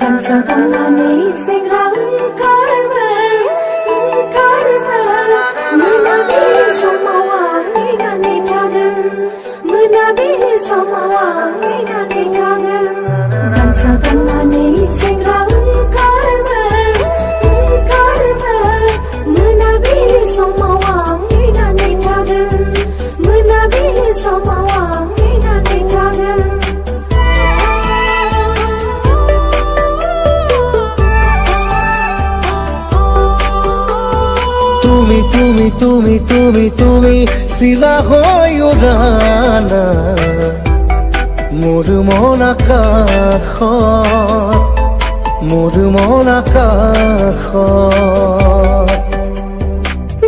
Gansa gamani singhang karmai Munabi somawang minani jagan Munabi somawang minani jagan Gansa gamani singhang karmai Munabi somawang minani jagan Munabi somawang minani jagan তুমি শিলা হৈ উৰানা মোৰ মন আকাশত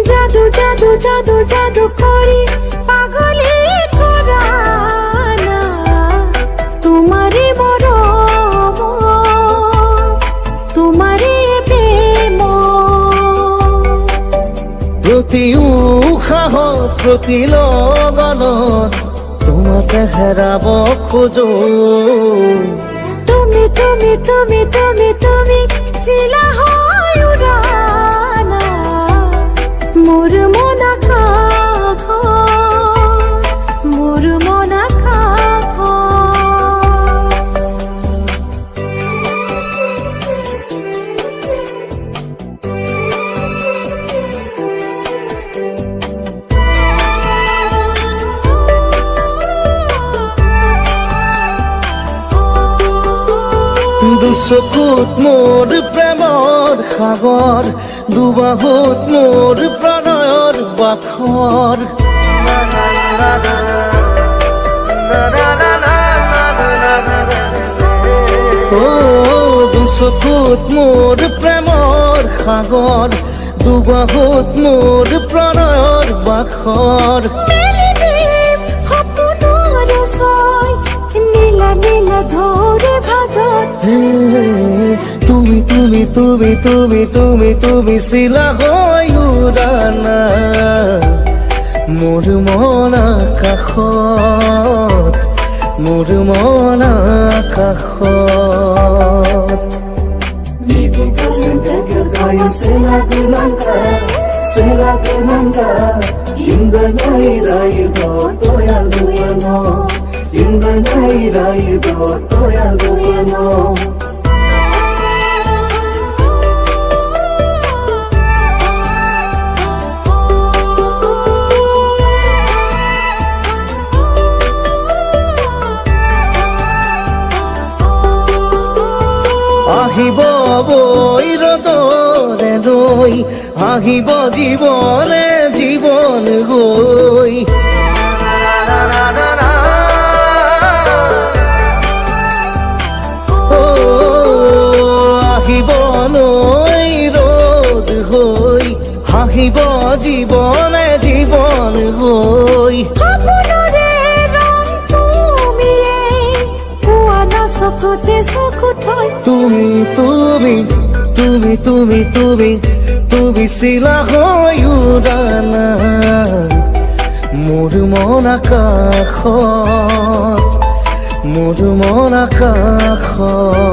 জাদু জাদু জাদু জাদু করি পাগলে করা না তোমারে মরম তোমারে প্রেম প্ৰতি উশাহত প্ৰতি লগনত তোমাকে হেৰাব খোজো তুমি তুমি তুমি তুমি তুমি শিলা হৈ উৰানা মোৰ মন আকাশত মোৰ মন আকাশত দুচকুত মোৰ প্ৰেমৰ সাগৰ দুবাহুত মোৰ প্ৰণয়ৰ বাখৰ দুচকুত মোৰ প্ৰেমৰ সাগৰ দুবাহুত মোৰ প্ৰণয়ৰ বাখৰ নীলা নীলা ধরে ভাজত তুমি তুমি তুমি তুমি তুমি তুমি শিলা হৈ উৰানা মোৰ মন আকাশত মোৰ মন আকাশত আহিব বৈ ৰ'দৰে ৰৈ আহিব জীৱনে জীৱন গৈ আহিব নৈ ৰ'দ হৈ আহিব জীৱনে জীৱন গৈ সপোনৰে ৰং তুমিয়ে পুৱানা চকুতে চকু থৈ তুমি তুমি তুমি তুমি তুমি তুমি শিলা হৈ উৰানা মোৰ মন আকাশত মোৰ মন আকাশত